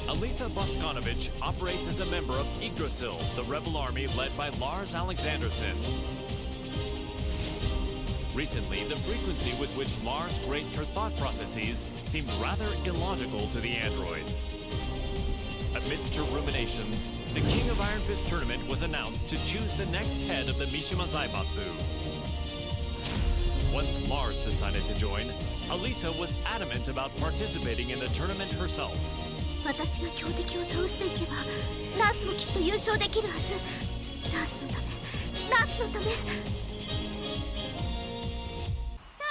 ALISA Boskonovich operates as a member of Yggdrasil, the rebel army led by Lars Alexanderson. Recently, the frequency with which Lars graced her thought processes seemed rather illogical to the android. Amidst her ruminations, the King of Iron Fist tournament was announced to choose the next head of the Mishima Zaibatsu. Once Lars decided to join, ALISA was adamant about participating in the tournament herself. 私が強敵を倒していけばラースもきっと優勝できるはず。ラースのため、ラースのため。ラー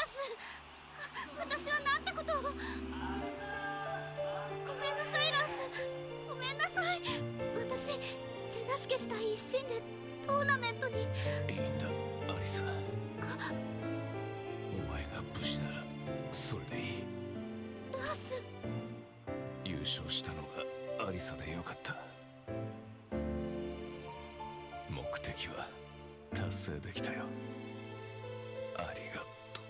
ス、私はなんてことを。ごめんなさいラース、ごめんなさい。私手助けしたい一心でトーナメントに。いいんだアリサ、お前が無事ならそれでいい。ラース、優勝したのがアリサでよかった。目的は達成できたよ。ありがとう。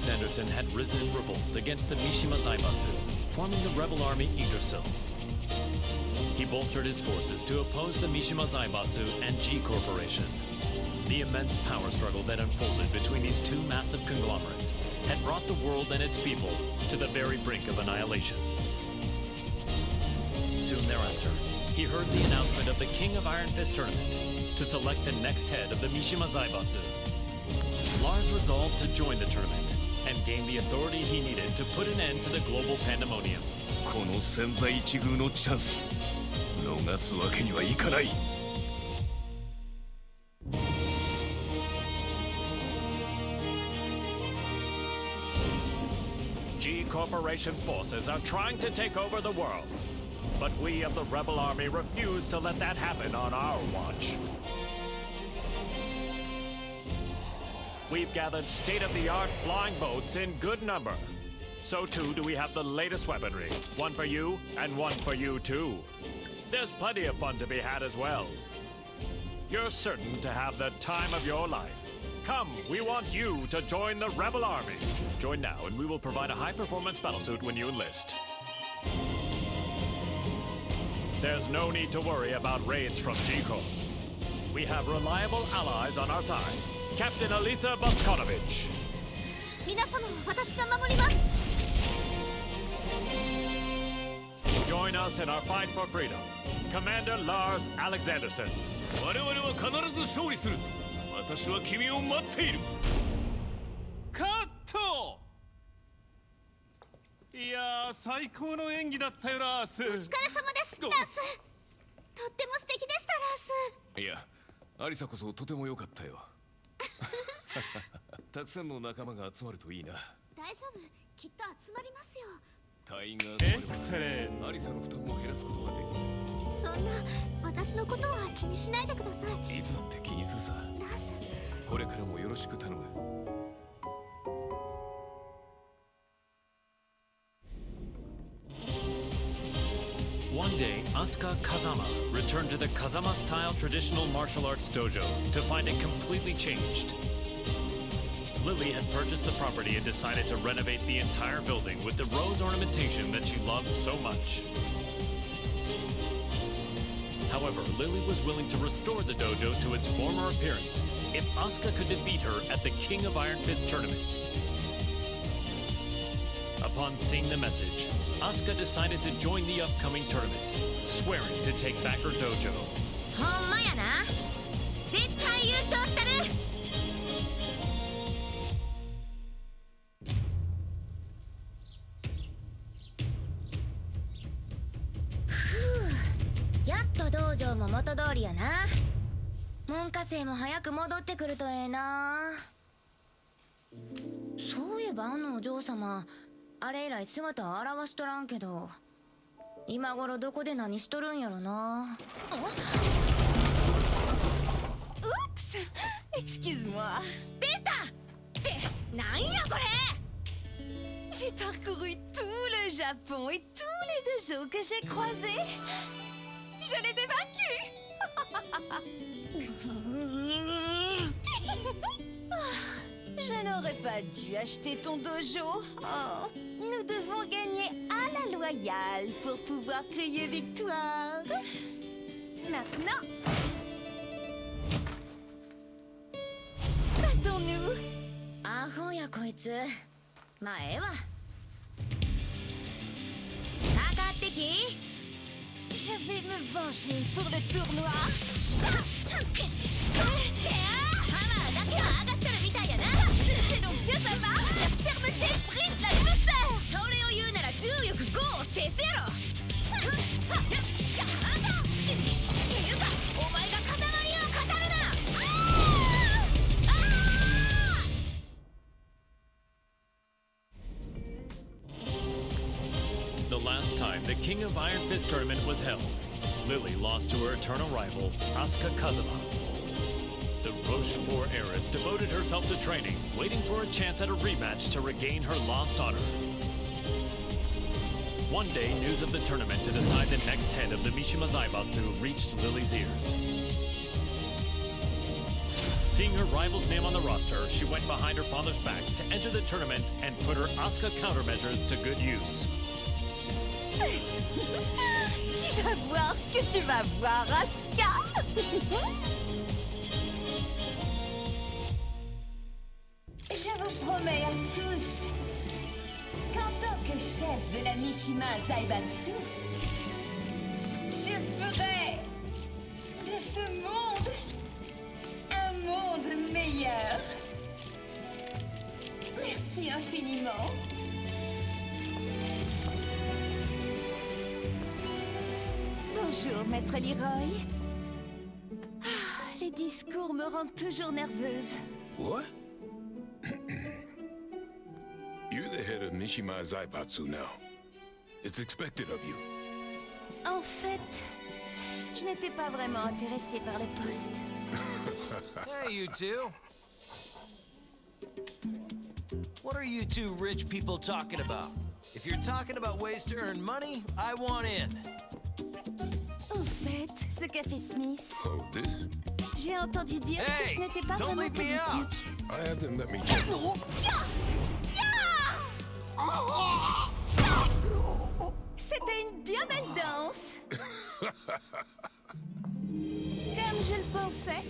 Alexanderson had risen in revolt against the Mishima Zaibatsu, forming the rebel army Yggdrasil. He bolstered his forces to oppose the Mishima Zaibatsu and G Corporation. The immense power struggle that unfolded between these two massive conglomerates had brought the world and its people to the very brink of annihilation. Soon thereafter, he heard the announcement of the King of Iron Fist tournament to select the next head of the Mishima Zaibatsu. Lars resolved to join the tournament and gain the authority he needed to put an end to the global pandemonium. この千載一遇のチャンス、逃すわけにはいかない。G Corporation forces are trying to take over the world, but we of the Rebel Army refuse to let that happen on our watch. We've gathered state-of-the-art flying boats in good number. So too do we have the latest weaponry. One for you, and one for you too. There's plenty of fun to be had as well. You're certain to have the time of your life. Come, we want you to join the Rebel Army. Join now and we will provide a high-performance battlesuit when you enlist. There's no need to worry about raids from G-Corp. We have reliable allies on our side. Captain ALISA Boskonovich. 皆様は私が守ります。 Join us in our fight for freedom. Commander Lars Alexanderson. 我々は必ず勝利する。私は君を待っている。カット。いやー、最高の演技だったよラース。お疲れ様です、ラース。とっても素敵でしたラース。いや、アリサこそとても良かったよ。たくさんの仲間が集まるといいな。大丈夫、きっと集まりますよ。隊員がエクセレンアリサの負担も減らすことがでそんな私のことは気にしないでください。きる。いつだって気にするさ。ラス、これからもよろしく頼む。One day, Asuka Kazama returned to the Kazama-style traditional martial arts dojo to find it completely changed. Lily had purchased the property and decided to renovate the entire building with the rose ornamentation that she loved so much. However, Lily was willing to restore the dojo to its former appearance if Asuka could defeat her at the King of Iron Fist tournament. Upon seeing the message, Asuka decided to join the upcoming tournament, swearing to take back her dojo. ほんまやな。絶対優勝したる。やっと道場も元通りやな。門下生も早く戻ってくるとええな。そういえばあのお嬢様、あれ以来姿を現しとらんけど、今頃どこで何しとるんやろな。Oups! Excuse-moi. 出た！ってなんやこれ！ J'ai parcouru tout le Japon et tous les dojos que j'ai croisés. Je les ai vaincus. Je n'aurais pas dû acheter ton dojo. Oh, nous devons gagner à la loyale pour pouvoir crier victoire. Maintenant, battons-nous. アホやこいつ。まあええわ。かかってき。Je vais me venger pour le tournoi. だけは上がってるみたいやな。C'est donc bien ça va. La fermeté brise la douceur. それを言うなら重力5を制すやろ。っていうかお前が塊を語るな。The last time the King of Iron Fist tournament was held, Lily lost to her eternal rival, Asuka Kazama. The Rochefort heiress devoted herself to training, waiting for a chance at a rematch to regain her lost honor. One day, news of the tournament to decide the next head of the Mishima Zaibatsu reached Lily's ears. Seeing her rival's name on the roster, she went behind her father's back to enter the tournament and put her Asuka countermeasures to good use. Tu vas voir ce que tu vas voir, Asuka. Je vous promets à tous qu'en tant que chef de la Mishima Zaibatsu, je ferai de ce monde un monde meilleur. Merci infiniment. Bonjour, maître Leroy. Les discours me rendent toujours nerveuse. What? You're the head of Mishima Zaibatsu now. It's expected of you. En fait, je n'étais pas vraiment intéressée par le poste. Hey, you two. What are you two rich people talking about? If you're talking about ways to earn money, I want in. Au fait, ce café Smith, Oh, this? j'ai entendu dire que Hey, ce n'était pas don't vraiment leave me out. politique. I have them let me check. C'était une bien belle danse. Comme je le pensais,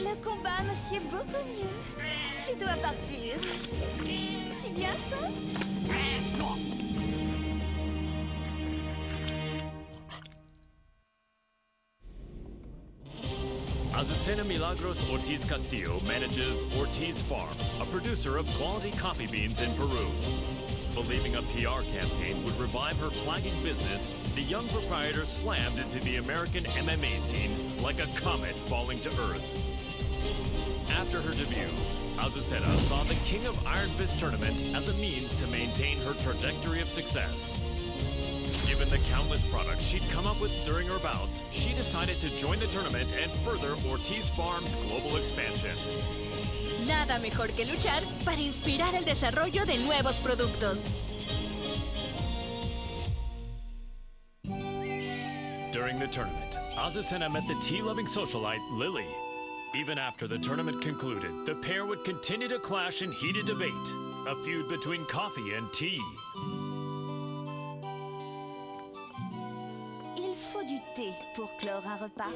le combat me sied beaucoup mieux. Je dois partir. Tu viens, ça? Azucena Milagros Ortiz Castillo manages Ortiz Farm, a producer of quality coffee beans in Peru. Believing a PR campaign would revive her flagging business, the young proprietor slammed into the American MMA scene like a comet falling to Earth. After her debut, Azucena saw the King of Iron Fist tournament as a means to maintain her trajectory of success. given the countless products she'd come up with during her bouts, she decided to join the tournament and further Ortiz Farm's global expansion. Nada mejor que luchar para inspirar el desarrollo de nuevos productos. During the tournament, AZUCENA met the tea-loving socialite LILI. Even after the tournament concluded, the pair would continue to clash in heated debate, a feud between coffee and tea. Il faut du thé pour clore un repas.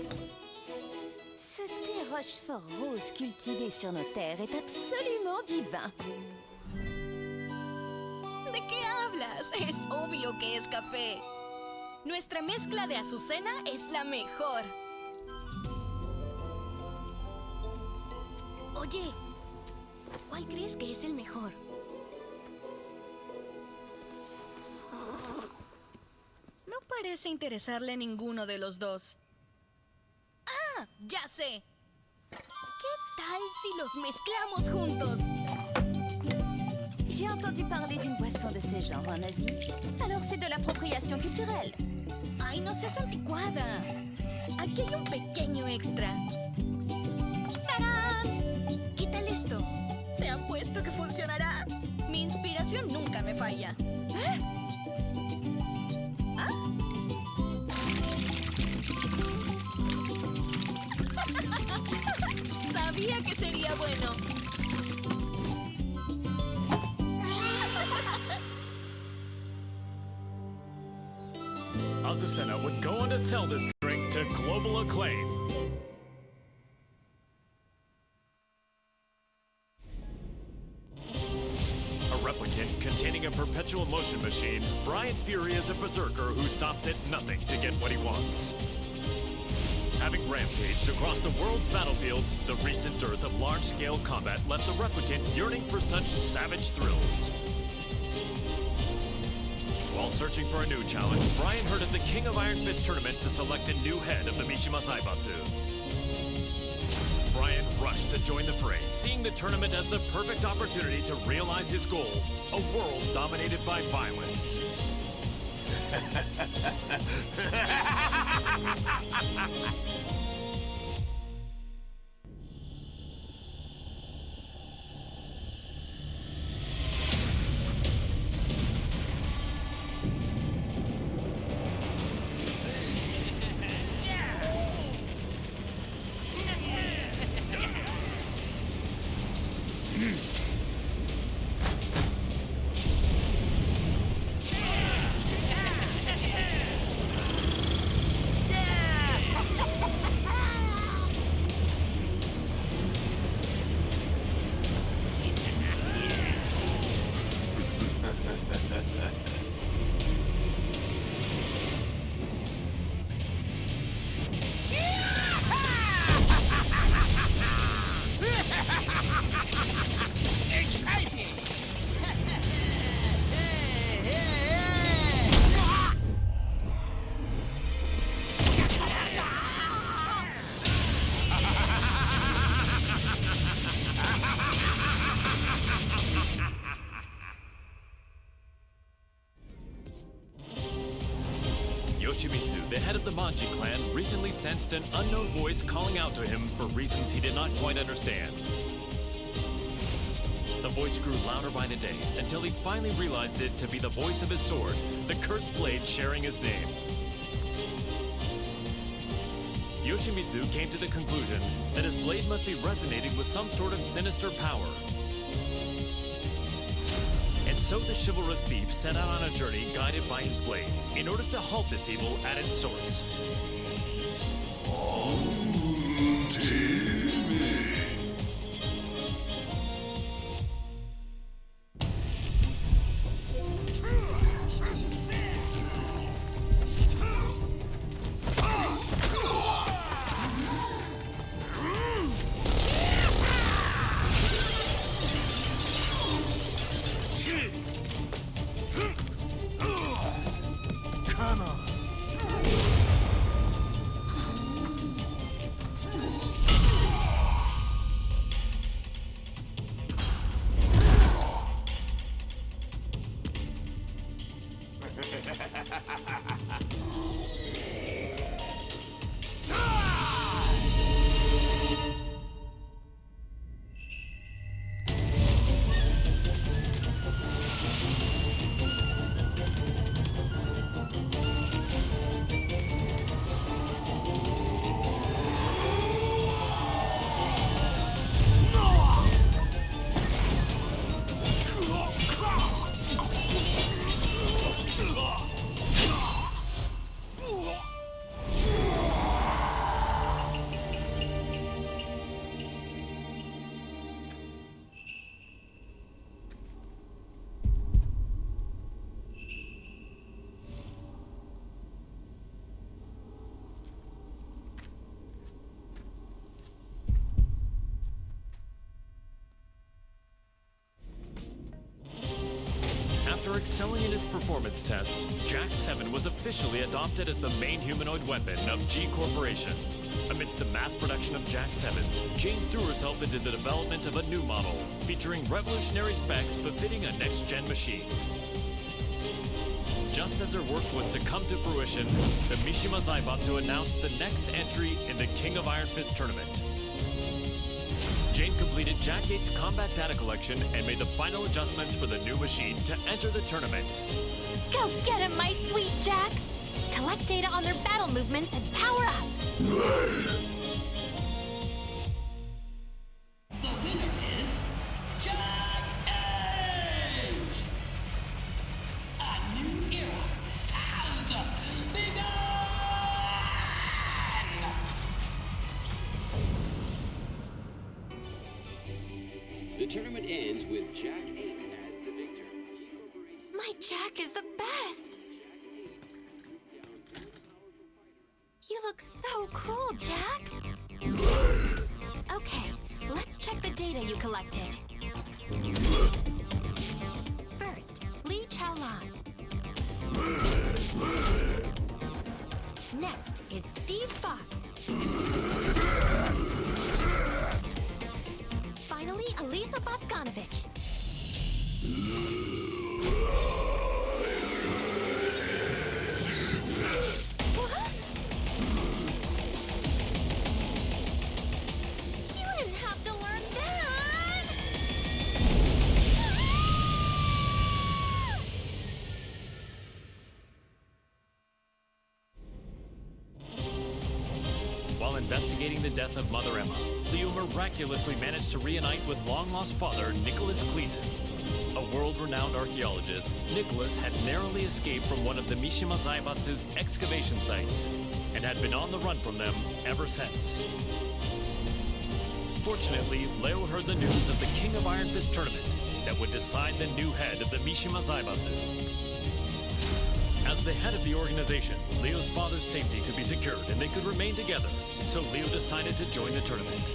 Ce thé Rochefort rose cultivé sur nos terres est absolument divin. ¿De qué hablas? Es obvio que es café. Nuestra mezcla de azucena es la mejor. Oye, ¿cuál crees que es el mejor? No parece interesarle ninguno de los dos. ¡Ah! ¡Ya sé! ¿Qué tal si los mezclamos juntos? J'ai entendu parler d'une boisson de ce genre en Asie. Alors c'est de l'appropriation culturelle. ¡Ay, no seas anticuada! Aquí hay un pequeño extra. ¡Tarán! ¿Qué tal esto? Te apuesto que funcionará. Mi inspiración nunca me falla. ¿Ah? Sabía que sería bueno. AZUCENA would go on to sell this drink to global acclaim. A replicant containing a perpetual motion machine, BRYAN Fury is a berserker who stops at nothing to get what he wants. Having rampaged across the world's battlefields, the recent dearth of large-scale combat left the replicant yearning for such savage thrills. While searching for a new challenge, BRYAN heard of the King of Iron Fist tournament to select a new head of the Mishima Zaibatsu. BRYAN rushed to join the fray, seeing the tournament as the perfect opportunity to realize his goal, a world dominated by violence. YOSHIMITSU, the head of the Manji clan, recently sensed an unknown voice calling out to him for reasons he did not quite understand. The voice grew louder by the day, until he finally realized it to be the voice of his sword, the cursed blade sharing his name. YOSHIMITSU came to the conclusion that his blade must be resonating with some sort of sinister power. And so the chivalrous thief set out on a journey guided by his blade, in order to halt this evil at its source. Excelling in its performance tests, Jack 7 was officially adopted as the main humanoid weapon of G Corporation. Amidst the mass production of Jack 7s, Jane threw herself into the development of a new model, featuring revolutionary specs befitting a next-gen machine. Just as her work was to come to fruition, the Mishima Zaibatsu announced the next entry in the King of Iron Fist tournament. Jane completed Jack 8's combat data collection and made the final adjustments for the new machine to enter the tournament. Go get him, my sweet Jack! Collect data on their battle movements and power up! The winner is Jack 8! A new era has begun! The tournament ends with Jack 8 as the victor. My Jack is the best! You look so cool, Jack! Okay, let's check the data you collected. First, Lee Chaolan. Next is Steve Fox. Finally, Elisa Boscanovich. What? You didn't have to learn that! While investigating the death of Mother Emma, Leo miraculously managed to reunite with long-lost father Nicholas Gleason. A world-renowned archaeologist, Nicholas had narrowly escaped from one of the Mishima Zaibatsu's excavation sites and had been on the run from them ever since. Fortunately, Leo heard the news of the King of Iron Fist tournament that would decide the new head of the Mishima Zaibatsu. As the head of the organization, Leo's father's safety could be secured and they could remain together, so Leo decided to join the tournament.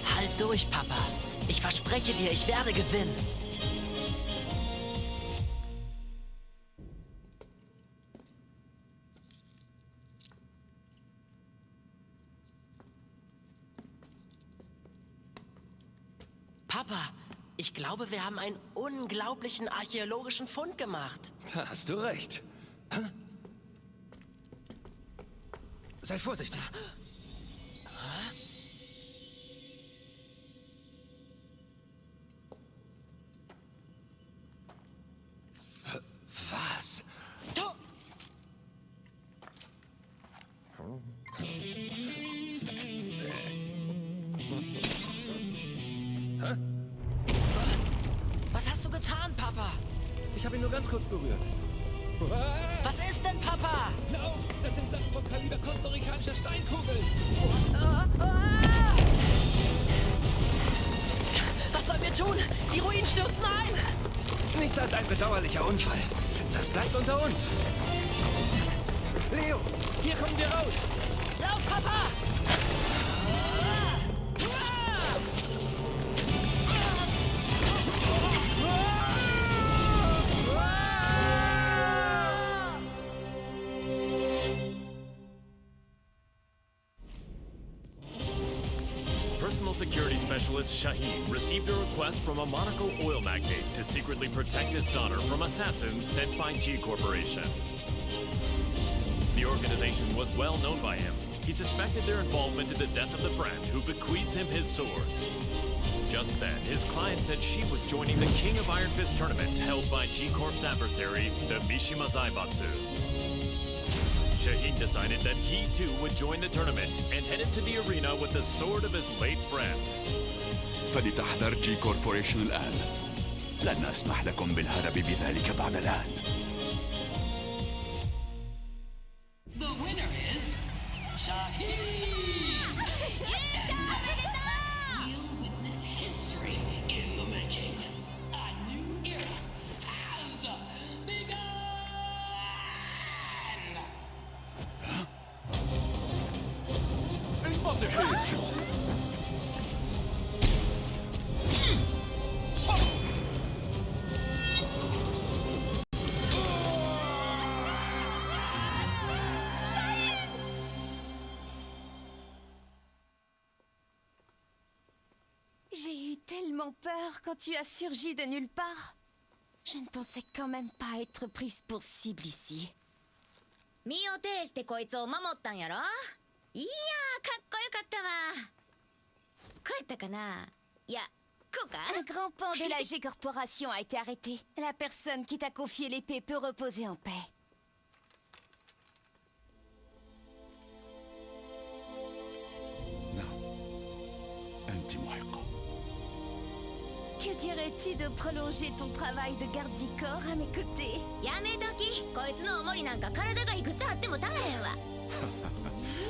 Halt durch, Papa. Ich verspreche dir, ich werde gewinnen. Papa, ich glaube, wir haben einen unglaublichen archäologischen Fund gemacht. Da hast du recht. Sei vorsichtig. Was? Was hast du getan, Papa? Ich habe ihn nur ganz kurz berührt. Was ist denn, Papa? Lauf! Das sind Sachen vom Kaliber kostarikanischer Steinkugeln! Was sollen wir tun? Die Ruinen stürzen ein! Nichts als ein bedauerlicher Unfall. Das bleibt unter uns. Leo, hier kommen wir raus! Lauf, Papa! Personal security specialist Shaheen received a request from a Monaco oil magnate to secretly protect his daughter from assassins sent by G Corporation. The organization was well known by him. He suspected their involvement in the death of the friend who bequeathed him his sword. Just then, his client said she was joining the King of Iron Fist tournament held by G Corp's adversary, the Mishima Zaibatsu. Shaheen decided that he too would join the tournament and headed to the arena with the sword of his late friend. فلتحذر جي كوربوريشن الآن. لن أسمح لكم بالهرب بذلك بعد الآن. The winner is Shaheen! We'll witness history in the making. A new era has begun! J'ai eu tellement peur quand tu as surgi de nulle part. Je ne pensais quand même pas être prise pour cible ici. 身を挺してこいつを守ったんやろ。いやー、かっこよかったわ。こうやったかな。いや、こうか。 Un grand pan de la G-Corporation a été arrêté. La personne qui t'a confié l'épée peut reposer en paix. أنت محقة. Que dirais-tu de prolonger ton travail de garde du corps à mes côtés? やめとき。こいつの重りなんか体がいくつあっても足らへんわ。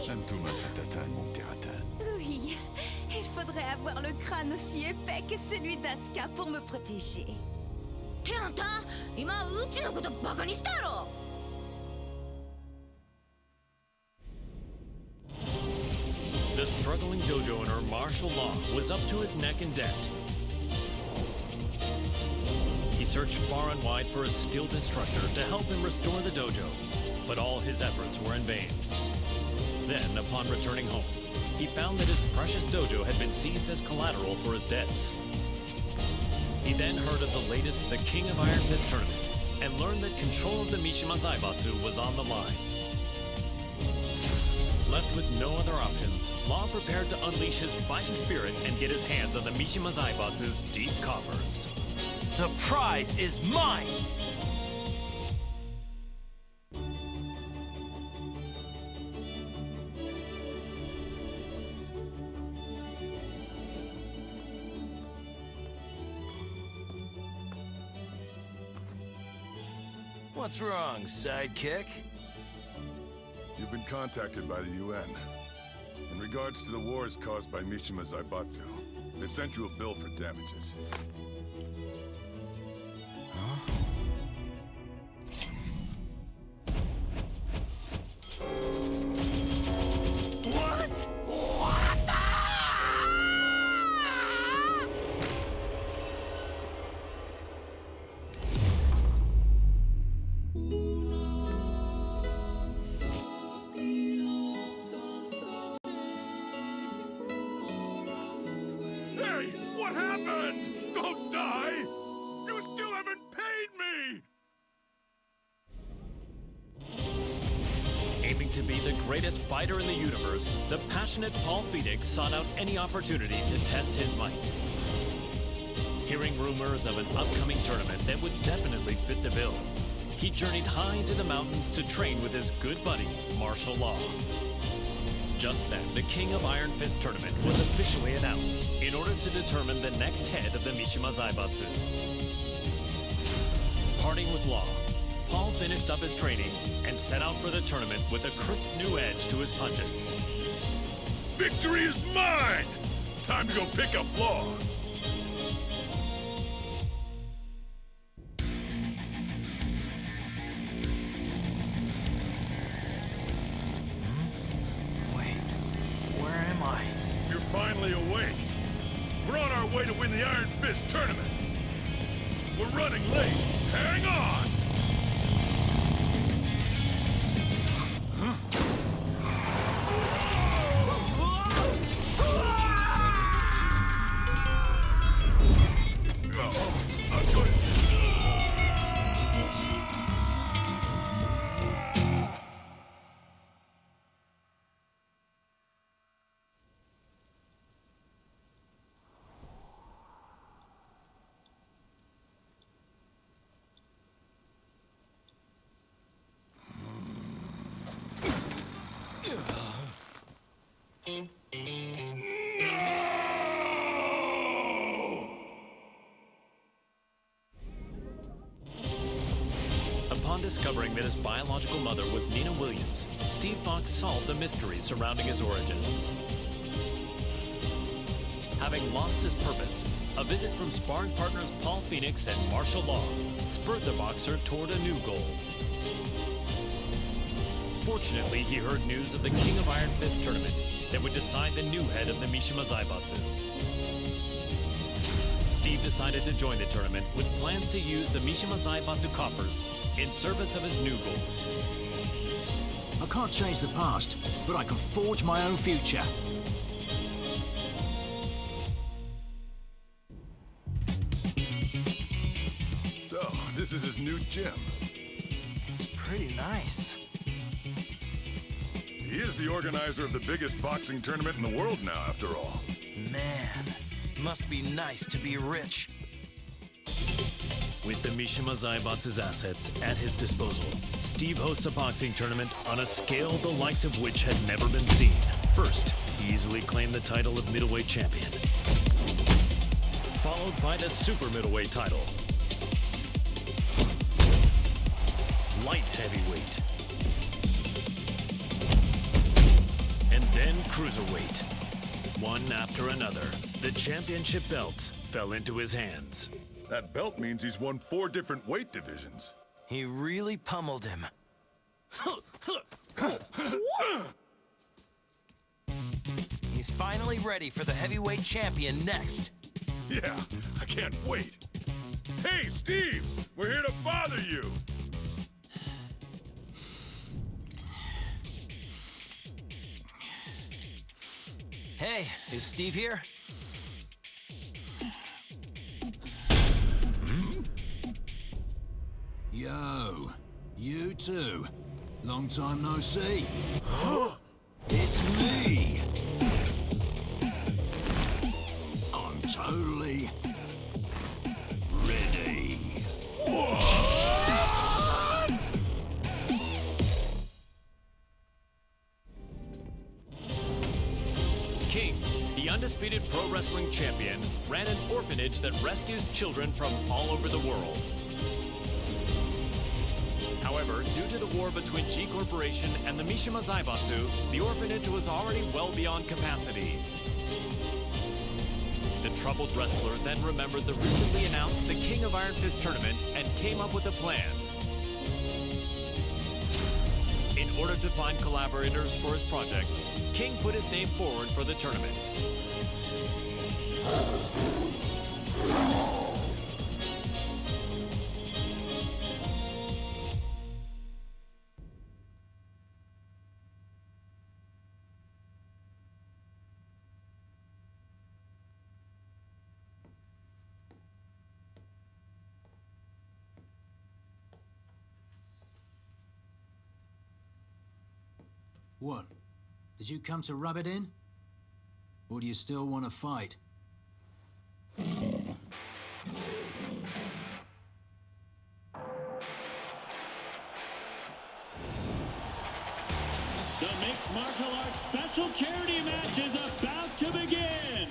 أنتما فتاتان ممتعتان. Oui, il faudrait avoir le crâne aussi épais que celui d'Asuka pour me protéger. ってあんた、今うちのことバカにしたやろ。 The struggling dojo owner, martial law, was up to his neck in debt. He searched far and wide for a skilled instructor to help him restore the dojo, but all his efforts were in vain. Then, upon returning home, he found that his precious dojo had been seized as collateral for his debts. He then heard of the latest The King of Iron Fist tournament and learned that control of the Mishima Zaibatsu was on the line. Left with no other options, Law prepared to unleash his fighting spirit and get his hands on the Mishima Zaibatsu's deep coffers. The prize is mine! What's wrong, sidekick? You've been contacted by the UN. In regards to the wars caused by Mishima Zaibatsu, they've sent you a bill for damages. Greatest fighter in the universe, the passionate Paul Phoenix sought out any opportunity to test his might. Hearing rumors of an upcoming tournament that would definitely fit the bill, he journeyed high into the mountains to train with his good buddy, Martial Law. Just then, the King of Iron Fist tournament was officially announced in order to determine the next head of the Mishima Zaibatsu. Parting with Law, Paul finished up his training and set out for the tournament with a crisp new edge to his punches. Victory is mine! Time to go pick up Law. Wait, where am I? You're finally awake. We're on our way to win the Iron Fist tournament. We're running late. Hang on! Upon discovering that his biological mother was Nina Williams, Steve Fox solved the mystery surrounding his origins. Having lost his purpose, a visit from sparring partners Paul Phoenix and Martial Law spurred the boxer toward a new goal. Fortunately, he heard news of the King of Iron Fist tournament that would decide the new head of the Mishima Zaibatsu. Steve decided to join the tournament with plans to use the Mishima Zaibatsu coffers in service of his new goal. I can't change the past, but I can forge my own future. this is his new gym. It's pretty nice. He is the organizer of the biggest boxing tournament in the world now, after all. Man, must be nice to be rich. With the Mishima Zaibatsu's assets at his disposal, Steve hosts a boxing tournament on a scale the likes of which had never been seen. First, he easily claimed the title of middleweight champion, followed by the super middleweight title, light heavyweight, and then cruiserweight. One after another, the championship belts fell into his hands. That belt means he's won 4 different weight divisions. He really pummeled him. He's finally ready for the heavyweight champion next. Yeah, I can't wait. Hey, Steve! We're here to bother you! Hey, is Steve here? Yo, you too. Long time no see. It's me. I'm totally ready. King, the undisputed pro wrestling champion, ran an orphanage that rescues children from all over the world. However, due to the war between G Corporation and the Mishima Zaibatsu, the orphanage was already well beyond capacity. The troubled wrestler then remembered the recently announced the King of Iron Fist tournament and came up with a plan. In order to find collaborators for his project, King put his name forward for the tournament. What? Did you come to rub it in? Or do you still want to fight? The mixed martial arts special charity match is about to begin.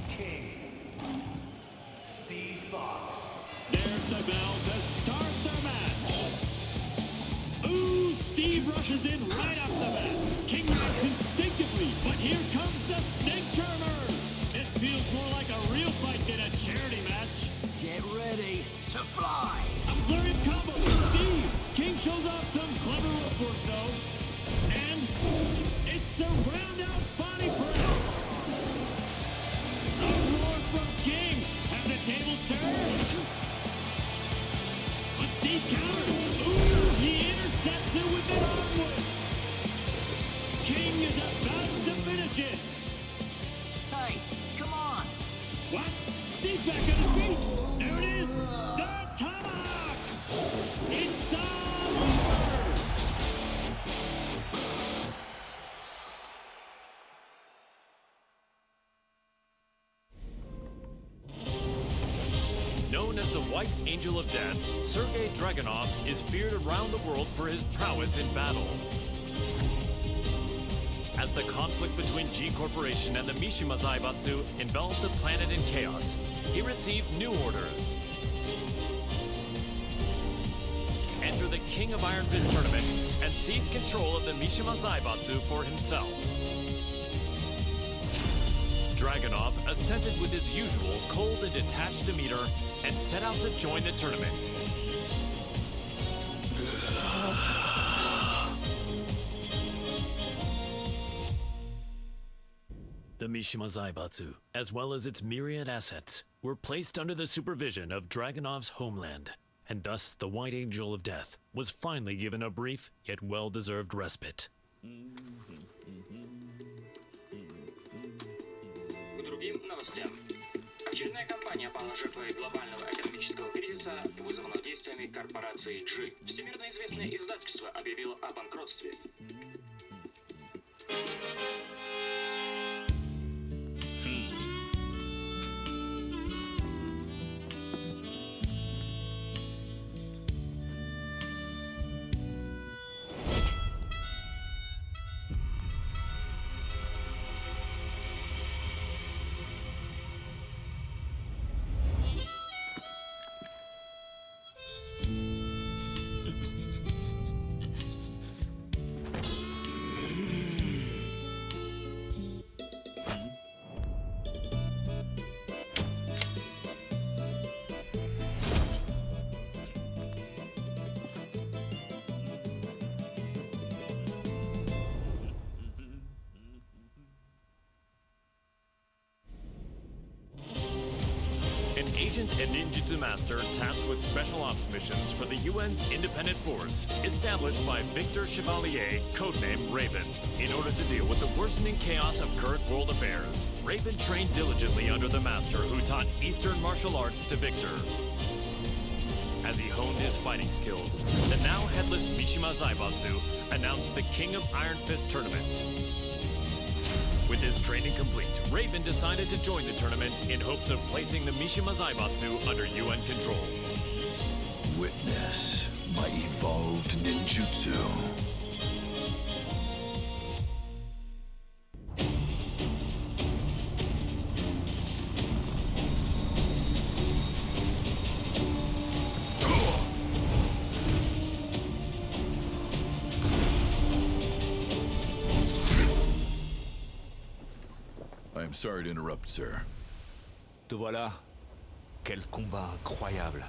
King, Steve Fox. There's the bell to start the match. Ooh, Steve rushes in right off the bat. King acts instinctively, but here comes the snake charmer. It feels more like a real fight than a charity match. Get ready to fly. A flurry of combos from Steve. King shows off some clever footwork though. And it's a round-out body press. A roar from King. Have the tables turned. But Steve counters. Ooh, he intercepts it with an arm whip. King is about to finish it. Hey, come on. What? Steve's back on his feet. There it is. The tomahawk. It's all over. Known as the White Angel of Death, Sergei Dragunov is feared around the world for his prowess in battle. As the conflict between G Corporation and the Mishima Zaibatsu enveloped the planet in chaos, he received new orders. Enter the King of Iron Fist tournament and seize control of the Mishima Zaibatsu for himself. Dragunov assented with his usual cold and detached demeanor and set out to join the tournament. The Mishima Zaibatsu, as well as its myriad assets, were placed under the supervision of Dragunov's homeland, and thus the White Angel of Death was finally given a brief yet well-deserved respite. К другим новостям. Очередная кампания пала жертвой глобального экономического кризиса, вызванного действиями корпорации G. Всемирно известное издательство объявило о банкротстве. An agent and ninjutsu master tasked with special ops missions for the UN's independent force, established by Victor Chevalier, codenamed Raven. In order to deal with the worsening chaos of current world affairs, Raven trained diligently under the master who taught Eastern martial arts to Victor. As he honed his fighting skills, the now headless Mishima Zaibatsu announced the King of Iron Fist tournament. With his training complete, Raven decided to join the tournament in hopes of placing the Mishima Zaibatsu under UN control. Witness my evolved ninjutsu. I'm sorry to interrupt, sir. Te voilà. Quel combat incroyable.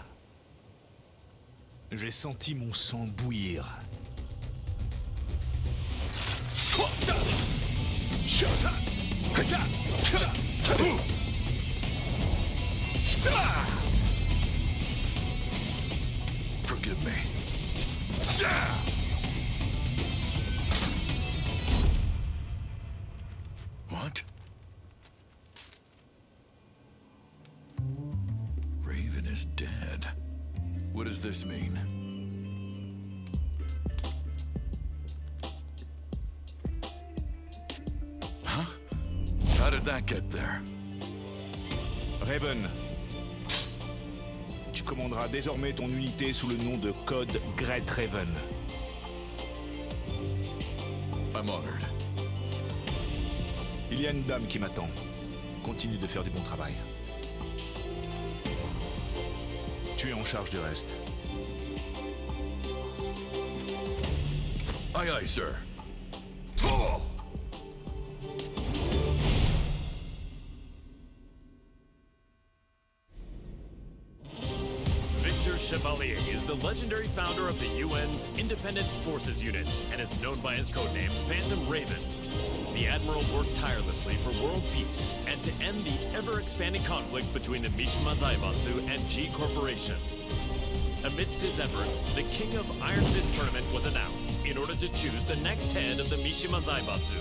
J'ai senti mon sang bouillir. Forgive me. What? Raven is dead. What does this mean? Huh? How did that get there? Raven, tu commanderas désormais ton unité sous le nom de code Great Raven. I'm honored. Il y a une dame qui m'attend. Continue de faire du bon travail. Tu es en charge du reste. Aye, aye, sir. Victor Chevalier is the legendary founder of the UN's Independent Forces Unit and is known by his codename Phantom Raven. The Admiral worked tirelessly for world peace and to end the ever-expanding conflict between the Mishima Zaibatsu and G Corporation. Amidst his efforts, the King of Iron Fist tournament was announced in order to choose the next head of the Mishima Zaibatsu.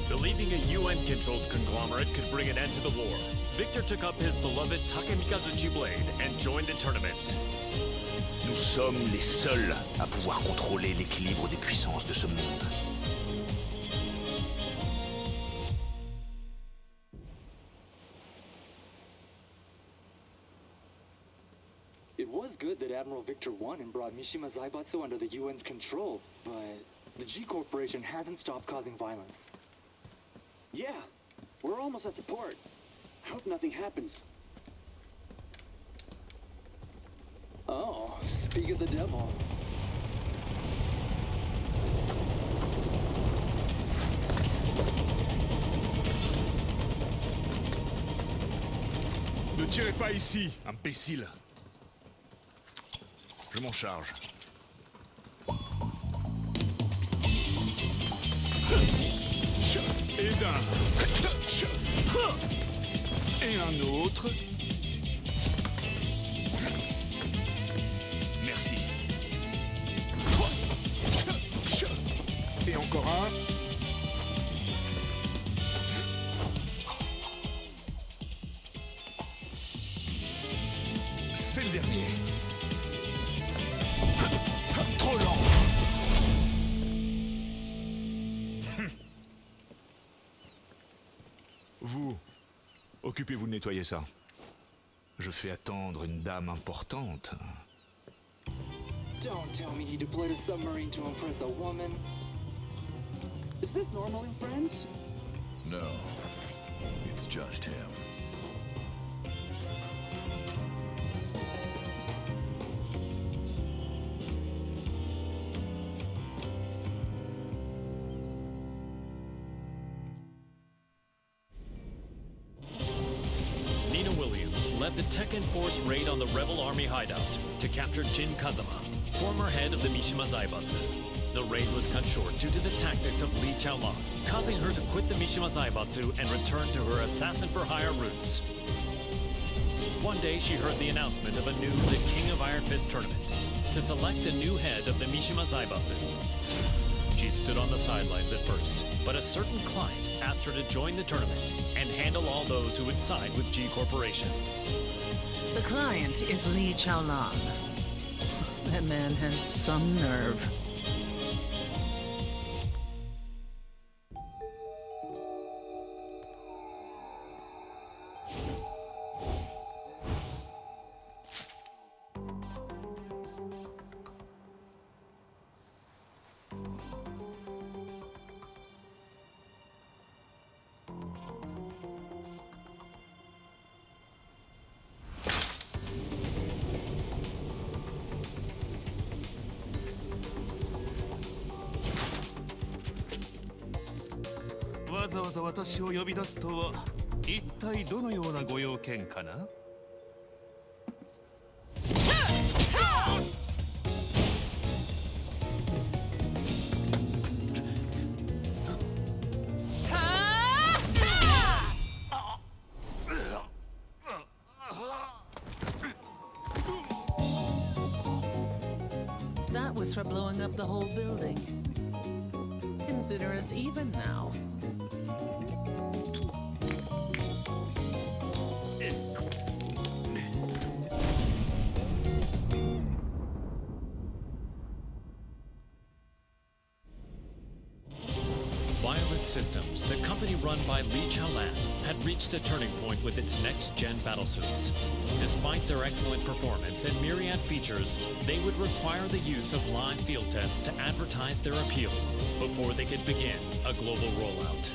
Believing a UN-controlled conglomerate could bring an end to the war, Victor took up his beloved Takemikazuchi blade and joined the tournament. Nous sommes les seuls à pouvoir contrôler l'équilibre des puissances de ce monde. It was good that Admiral Victor won and brought Mishima Zaibatsu under the UN's control, but the G Corporation hasn't stopped causing violence. Yeah, we're almost at the port. I hope nothing happens. Oh, speak of the devil. Ne tirez pas ici, imbécile. Je m'en charge. Et d'un. Et un autre. Merci. Et encore un. dernier. Trop lent. Vous, occupez-vous de nettoyer ça. Je fais attendre une dame importante. Don't tell me he deployed a submarine to impress a woman. Is this normal in friends? No, it's just him. Led the Tekken Force raid on the rebel army hideout to capture Jin Kazama, former head of the Mishima Zaibatsu. The raid was cut short due to the tactics of Li Chaolan, causing her to quit the Mishima Zaibatsu and return to her assassin-for-hire roots. One day she heard the announcement of a new The King of Iron Fist tournament to select the new head of the Mishima Zaibatsu. She stood on the sidelines at first, but a certain client asked her to join the tournament and handle all those who would side with G Corporation. The client is Li Chaolan. That man has some nerve. That was for blowing up the whole building. Consider us even now. Violet Systems, the company run by Li Chaolan, had reached a turning point with its next-gen battlesuits. Despite their excellent performance and myriad features, they would require the use of live field tests to advertise their appeal before they could begin a global rollout.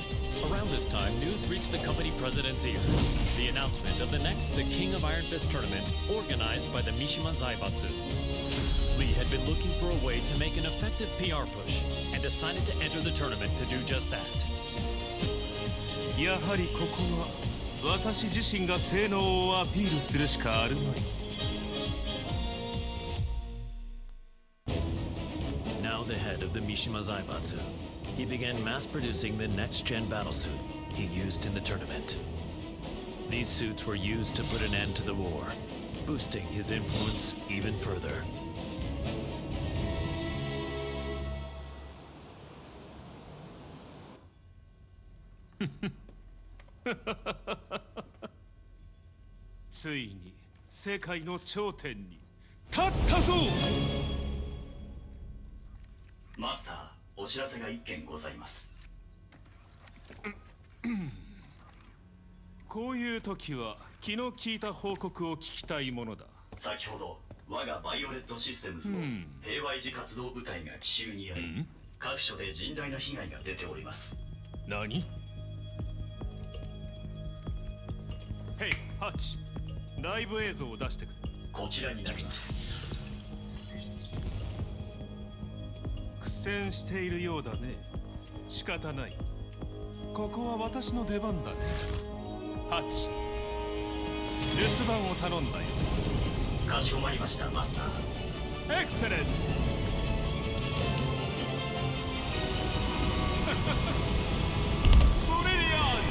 Around this time, news reached the company president's ears. The announcement of the next The King of Iron Fist tournament, organized by the Mishima Zaibatsu. Li had been looking for a way to make an effective PR push and decided to enter the tournament to do just that. やはりここは私自身が性能をアピールするしかあるまい。Now the head of the Mishima Zaibatsu, he began mass-producing the next-gen battlesuit he used in the tournament. These suits were used to put an end to the war, boosting his influence even further. Master, お知らせが一件ございます。こういう時は気の利いた報告を聞きたいものだ。先ほど我がバイオレットシステムズの平和維持活動部隊が奇襲にあり、各所で甚大な被害が出ております。何？ヘイ、ハッチ、ライブ映像を出してくれ。こちらになります。苦戦しているようだね。仕方ない。ここは私の出番だね。ハッチ、留守番を頼んだよ。かしこまりました、マスター。エクセレント。ブリリアン。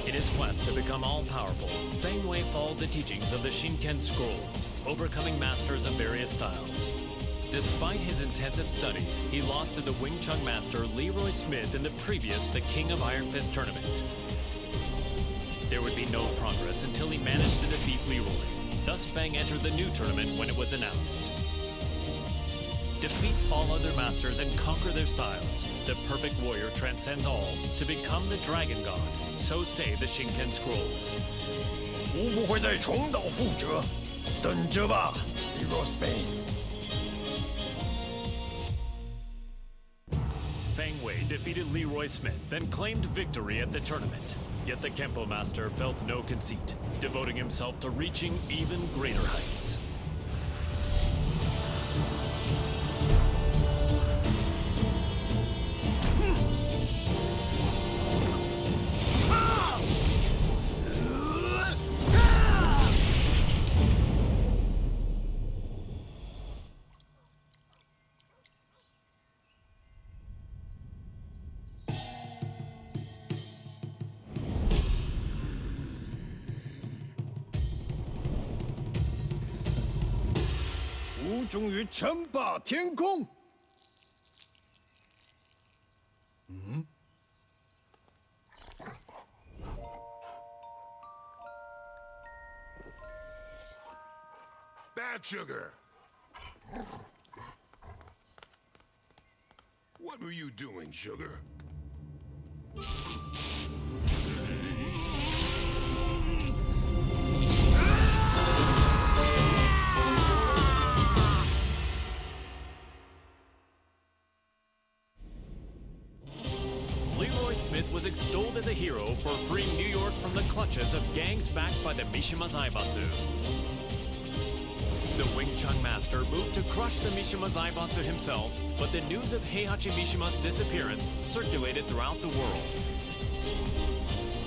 In his quest to become all-powerful, Feng Wei followed the teachings of the Shinken Scrolls, overcoming masters of various styles. Despite his intensive studies, he lost to the Wing Chun master Leroy Smith in the previous The King of Iron Fist tournament. There would be no progress until he managed to defeat Leroy. Thus, Feng entered the new tournament when it was announced. Defeat all other masters and conquer their styles. The perfect warrior transcends all to become the Dragon God. So say the Shinken Scrolls. 无不会再重蹈覆辙，等着吧 ，Aerospace。 Feng Wei defeated Leroy Smith, then claimed victory at the tournament. Yet the Kempo master felt no conceit, devoting himself to reaching even greater heights.吾终于称霸天空。嗯。 Bad sugar. What were you doing, sugar? Leroy Smith was extolled as a hero for freeing New York from the clutches of gangs backed by the Mishima Zaibatsu. The Wing Chun master moved to crush the Mishima Zaibatsu himself, but the news of Heihachi Mishima's disappearance circulated throughout the world.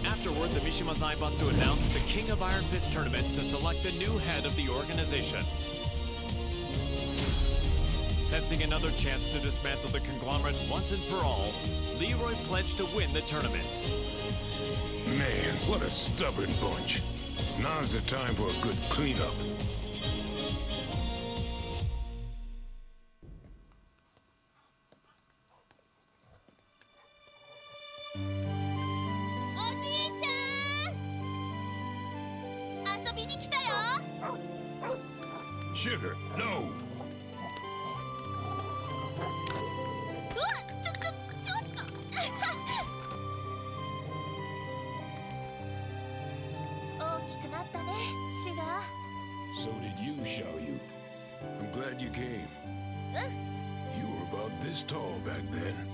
Afterward, the Mishima Zaibatsu announced the King of Iron Fist tournament to select the new head of the organization. Sensing another chance to dismantle the conglomerate once and for all, Leroy pledged to win the tournament. Man, what a stubborn bunch. Now's the time for a good cleanup. Sugar, no! So did you, XIAOYU. I'm glad you came. You were about this tall back then.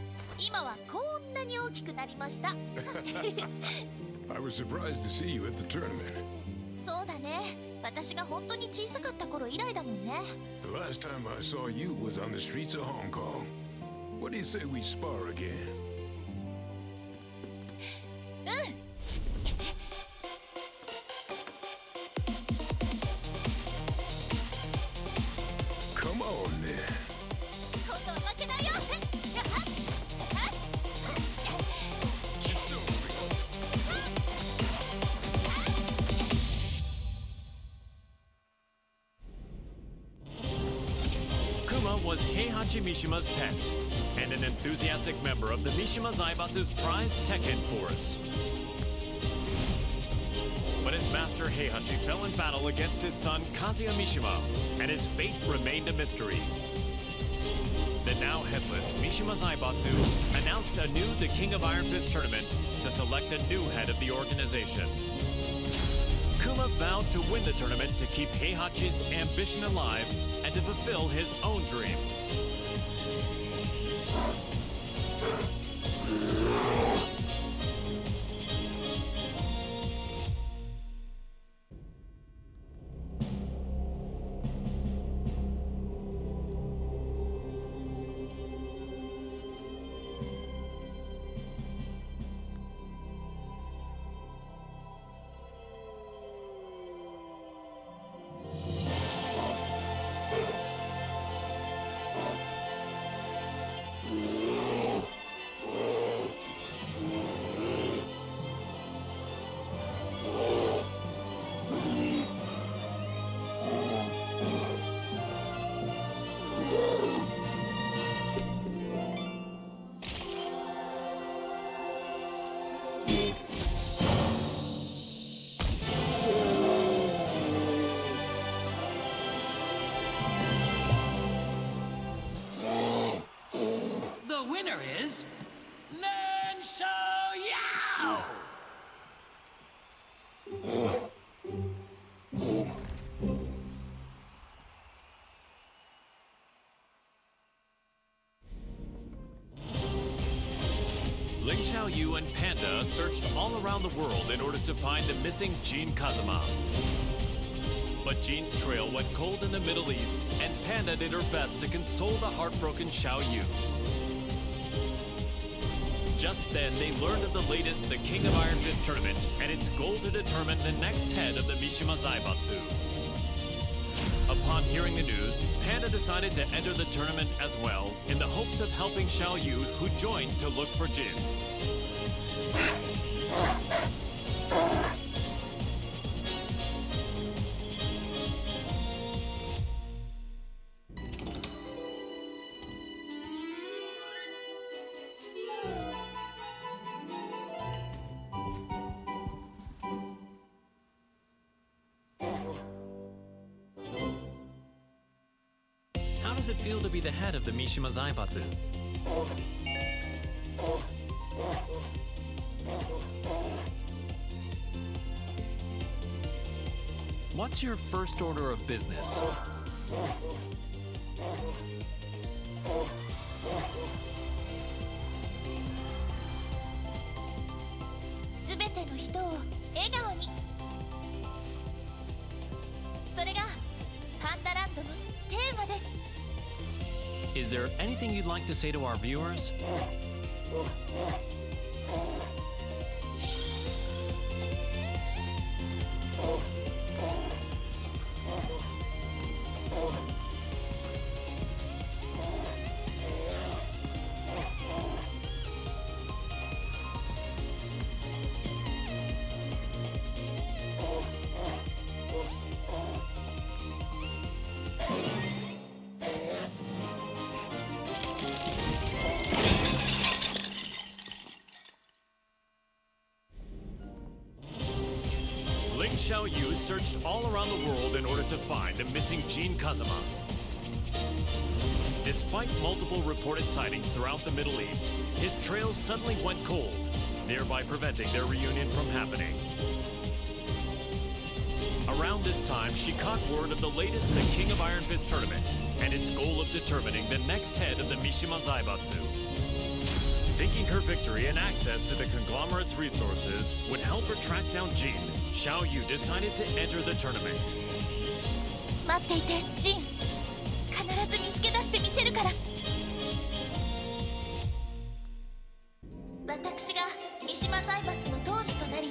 I was surprised to see you at the tournament. The last time I saw you was on the streets of Hong Kong. What do you say we spar again? Come on then. KUMA was Heihachi Mishima's pet, and an enthusiastic member of the Mishima Zaibatsu's prized Tekken force. But his master Heihachi fell in battle against his son Kazuya Mishima, and his fate remained a mystery. The now headless Mishima Zaibatsu announced anew the King of Iron Fist tournament to select a new head of the organization. KUMA vowed to win the tournament to keep Heihachi's ambition alive and to fulfill his own dream. is Ling Xiaoyu! Ling Xiaoyu and Panda searched all around the world in order to find the missing Jin Kazuma. But Jin's trail went cold in the Middle East, and Panda did her best to console the heartbroken Xiaoyu. Just then, they learned of the latest The King of Iron Fist tournament and its goal to determine the next head of the Mishima Zaibatsu. Upon hearing the news, Panda decided to enter the tournament as well in the hopes of helping Xiaoyu, who joined to look for Jin. How does it feel to be the head of the Mishima Zaibatsu? What's your first order of business? すべての人を笑顔に。それがパンダランドのテーマです。 Is there anything you'd like to say to our viewers? Ling Xiaoyu searched all around the world in order to find the missing Jin Kazuma. Despite multiple reported sightings throughout the Middle East, his trail suddenly went cold, thereby preventing their reunion from happening. Around this time, she caught word of the latest The King of Iron Fist tournament and its goal of determining the next head of the Mishima Zaibatsu. Thinking her victory and access to the conglomerate's resources would help her track down Jin, Xiaoyu decided to enter the tournament. 待っていて、ジン。必ず見つけ出してみせるから。私が三島財閥の当主となり、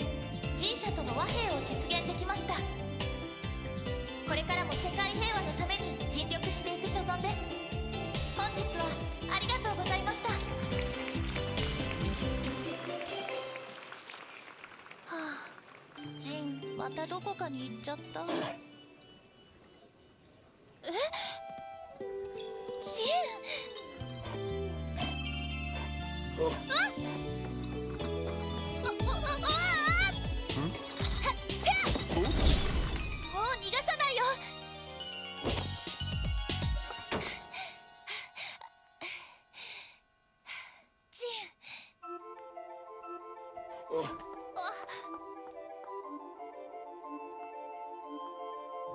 G社との和平を実現できました。これからも世界平和のために尽力していく所存です。本日はありがとうございました。はあ、ジン、またどこかに行っちゃった。え？ジン！あっ！逃がさないよ。ジン。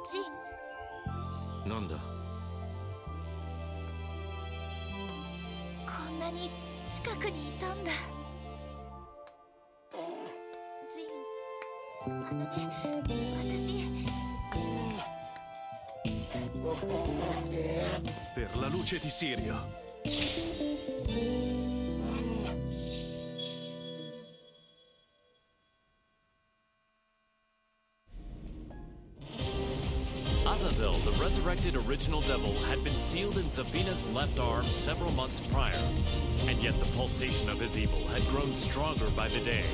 ジン。なんだ。こんなに近くにいたんだ。ジン。私。Per la luce di Sirio. Azazel, the resurrected original devil, had been sealed in ZAFINA's left arm several months prior, and yet the pulsation of his evil had grown stronger by the day.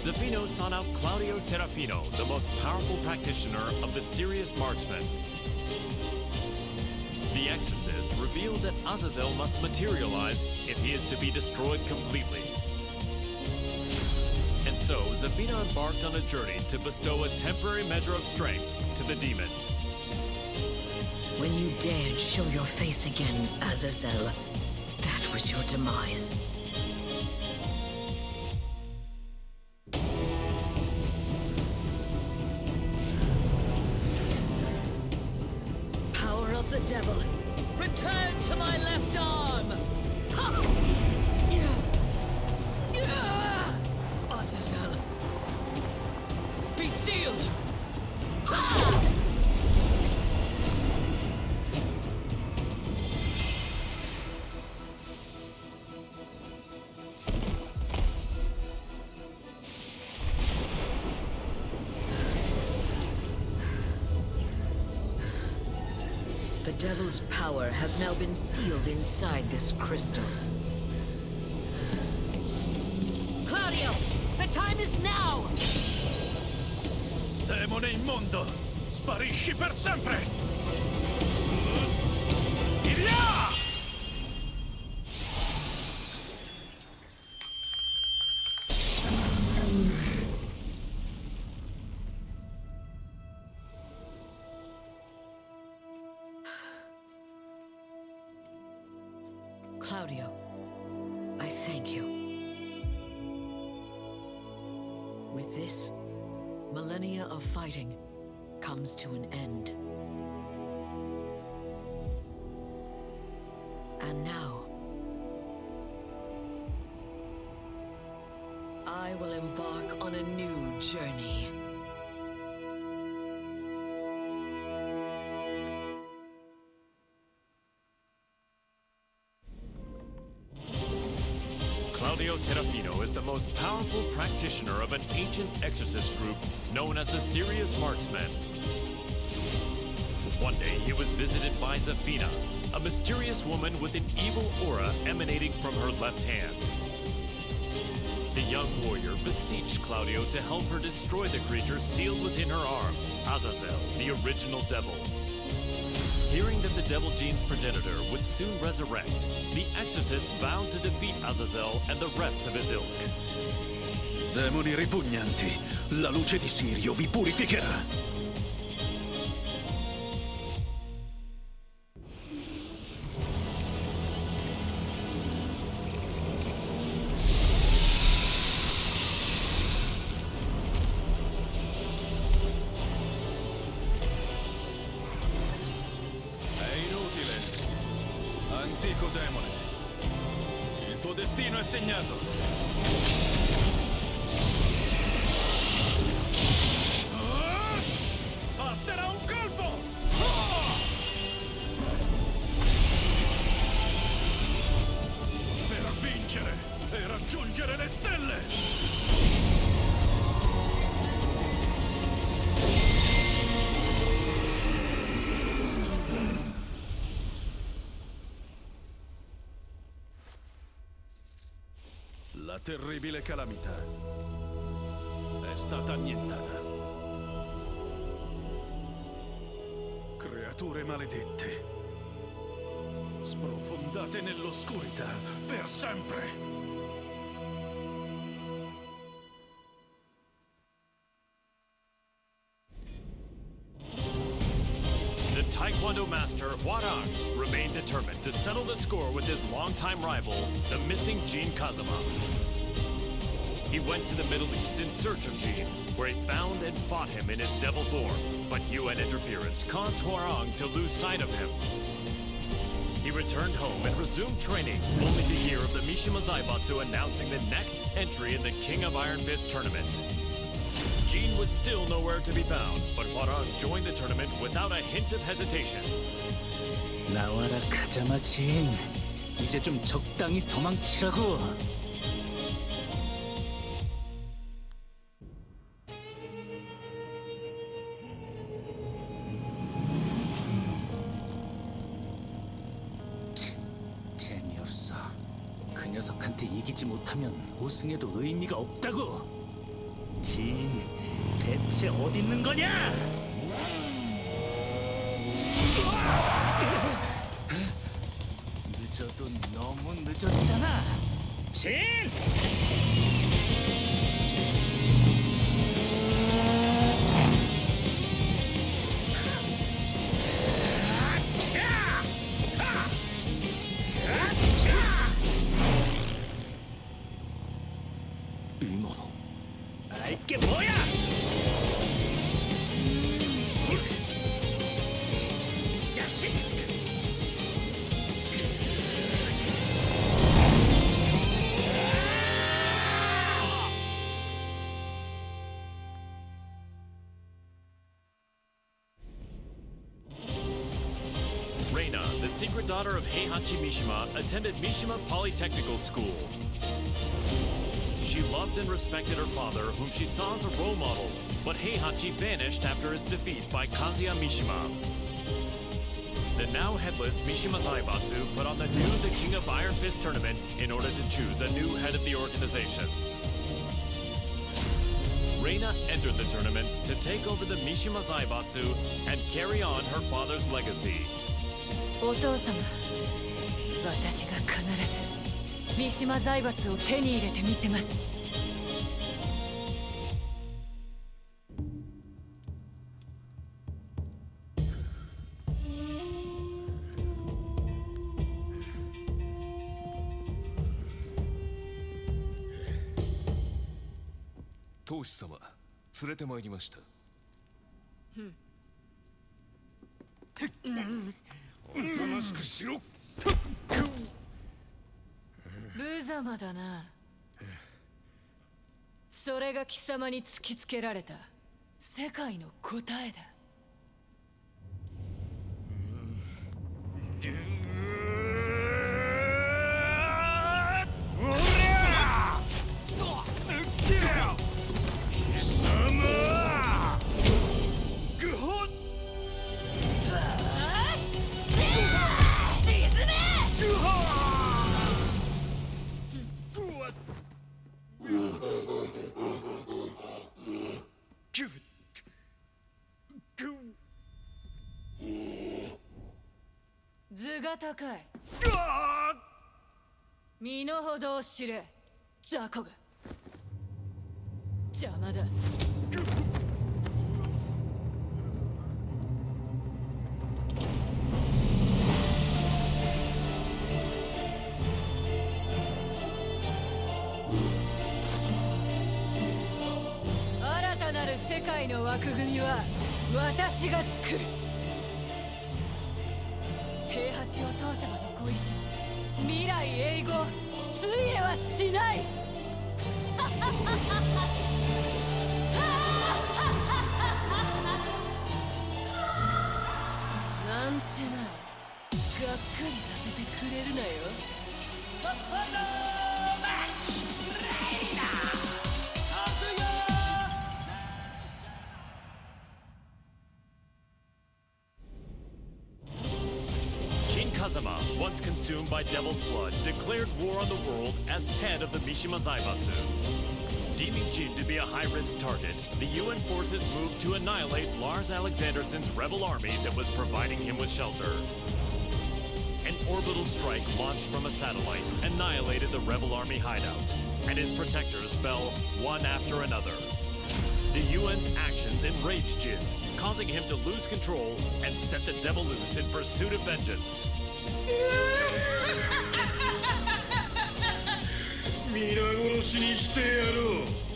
ZAFINA sought out Claudio Serafino, the most powerful practitioner of the serious marksman. The exorcist revealed that Azazel must materialize if he is to be destroyed completely. And so, ZAFINA embarked on a journey to bestow a temporary measure of strength to the demon. When you dared show your face again, Azazel, that was your demise. Power of the devil, return to my left arm! Ha! Azazel, be sealed! Ha! The devil's power has now been sealed inside this crystal. Claudio, the time is now! Demone immondo, sparisci per sempre! Via! Claudio, I thank you. With this, millennia of fighting comes to an end. And now, I will embark on a new journey. Claudio Serafino is the most powerful practitioner of an ancient exorcist group known as the Serious Marksmen. One day he was visited by ZAFINA, a mysterious woman with an evil aura emanating from her left hand. The young warrior beseeched Claudio to help her destroy the creature sealed within her arm, Azazel, the original devil. Hearing that the Devil Gene's progenitor would soon resurrect, the exorcist vowed to defeat Azazel and the rest of his ilk. Demoni ripugnanti, la luce di Sirio vi purificherà. Antico demone, il tuo destino è segnato. Basterà un colpo! Per vincere e raggiungere le stelle! La terribile calamità è stata annientata. Creature maledette, sprofondate nell'oscurità per sempre. The Taekwondo master, HOWARANG, remained determined to settle the score with his longtime rival, the missing Jin Kazuma. He went to the Middle East in search of Jin, where he found and fought him in his devil form, but UN interference caused HOWARANG to lose sight of him. He returned home and resumed training, only to hear of the Mishima Zaibatsu announcing the next entry in the King of Iron Fist tournament. Jin was still nowhere to be found, but HOWARANG joined the tournament without a hint of hesitation. 나와라 카자마 진, 이제 좀 적당히 도망치라고. 재미없어. 그 녀석한테 이기지 못하면 우승해도 의미가 없다고. 진, 대체 어디 있는 거냐? 늦어도 너무 늦었잖아. 진! いものあいっけ坊やじゃしReina, the secret daughter of Heihachi Mishima, attended Mishima Polytechnical School. She loved and respected her father, whom she saw as a role model, but Heihachi vanished after his defeat by Kazuya Mishima. The now headless Mishima Zaibatsu put on the new The King of Iron Fist tournament in order to choose a new head of the organization. Reina entered the tournament to take over the Mishima Zaibatsu and carry on her father's legacy. お父様、私が必ず三島財閥を手に入れてみせます。当主様、連れてまいりました。おとなしくしろ。無様だな。それが貴様に突きつけられた世界の答えだ。図が高い。身の程を知れ、雑魚が。邪魔だ。新たなる世界の枠組みは私が作る。平八お父様のご意志、未来永劫ついえはしない。なんてな、がっかりさせてくれるなよ。Kazuma, once consumed by devil's blood, declared war on the world as head of the Mishima Zaibatsu. Deeming Jin to be a high-risk target, the UN forces moved to annihilate Lars Alexanderson's rebel army that was providing him with shelter. An orbital strike launched from a satellite annihilated the rebel army hideout, and his protectors fell one after another. The UN's actions enraged Jin, causing him to lose control and set the devil loose in pursuit of vengeance. 皆殺しにしてやろう。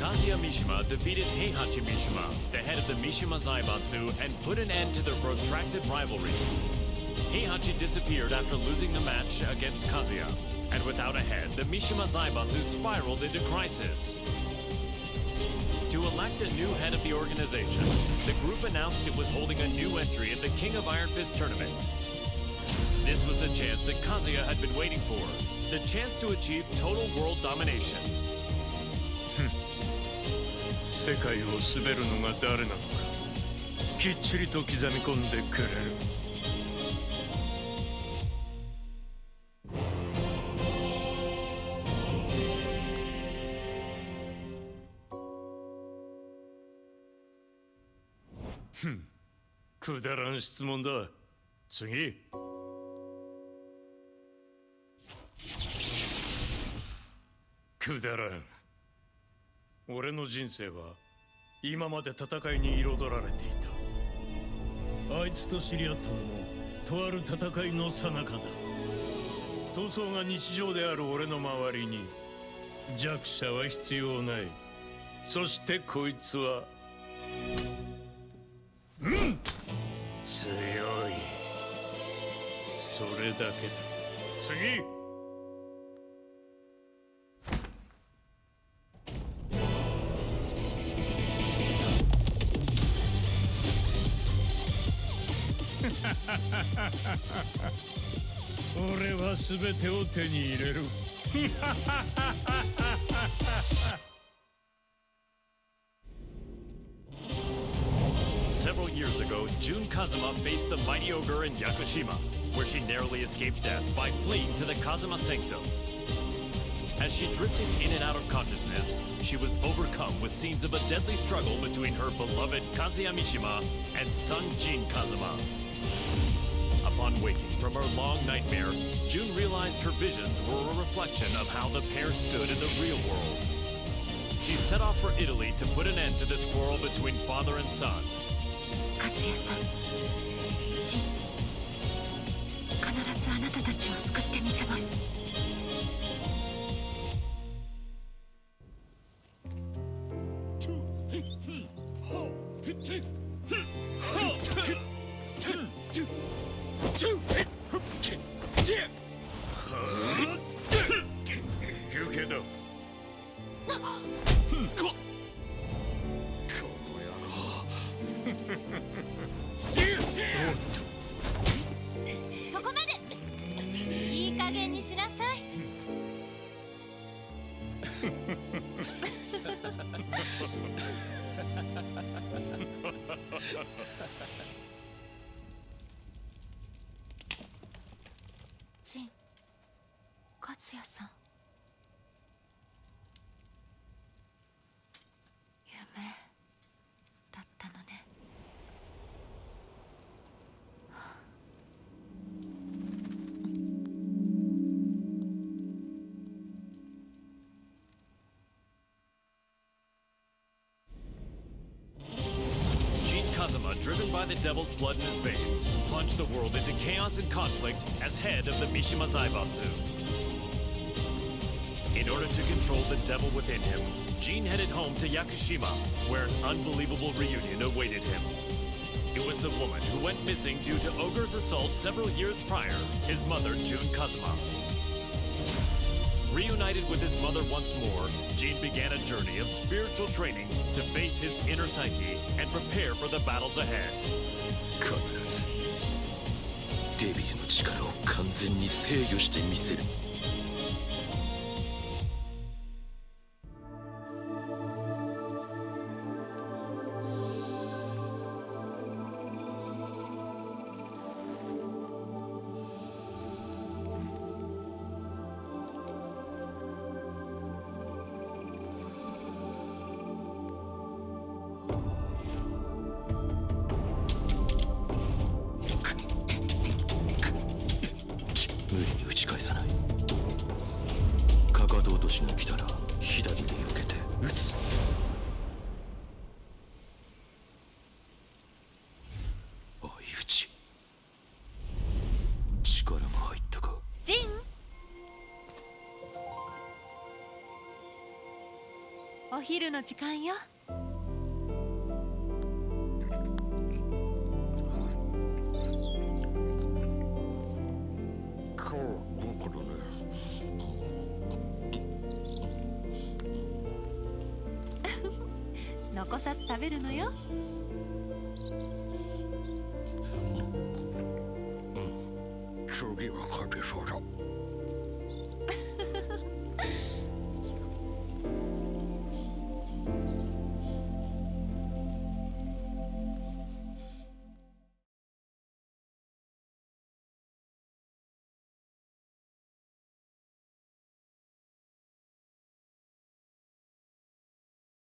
Kazuya Mishima defeated Heihachi Mishima, the head of the Mishima Zaibatsu, and put an end to their protracted rivalry. Heihachi disappeared after losing the match against Kazuya, and without a head, the Mishima Zaibatsu spiraled into crisis. To elect a new head of the organization, the group announced it was holding a new entry at the King of Iron Fist tournament. This was the chance that Kazuya had been waiting for, the chance to achieve total world domination. 世界を滑るのが誰なのかきっちりと刻み込んでくれる。くだらん質問だ。次。くだらん。俺の人生は今まで戦いに彩られていた。あいつと知り合ったのもとある戦いの最中だ。闘争が日常である俺の周りに弱者は必要ない。そしてこいつは強い。それだけだ。次。俺は全てを手に入れる。Several years ago, Jun Kazuma faced the mighty ogre in Yakushima, where she narrowly escaped death by fleeing to the Kazuma Sanctum. As she drifted in and out of consciousness, she was overcome with scenes of a deadly struggle between her beloved Kazuya Mishima and son Jin Kazuma. Upon waking from her long nightmare, Jun realized her visions were a reflection of how the pair stood in the real world. She set off for Italy to put an end to this quarrel between father and son. Kazuya-san, Jin, 必ずあなたたちを救ってみせます。休憩だ。そこまで。いい加減にしなさい。ジン、カズヤさん。夢だったのね。Kazuma, driven by the devil's blood in his veins, plunged the world into chaos and conflict as head of the Mishima Zaibatsu. In order to control the devil within him, Jin headed home to Yakushima, where an unbelievable reunion awaited him. It was the woman who went missing due to Ogre's assault several years prior, his mother, Jun Kazuma. Reunited with his mother once more, Jin began a journey of spiritual training to face his inner psyche and prepare for the battles ahead. 必ずデビューの力を完全に制御してみせる。無理に打ち返さない。かかと落としに来たら左に避けて打つ。相打ち。力が入ったか。ジン、お昼の時間よ。残さず食べるのよ。次は可别说唱。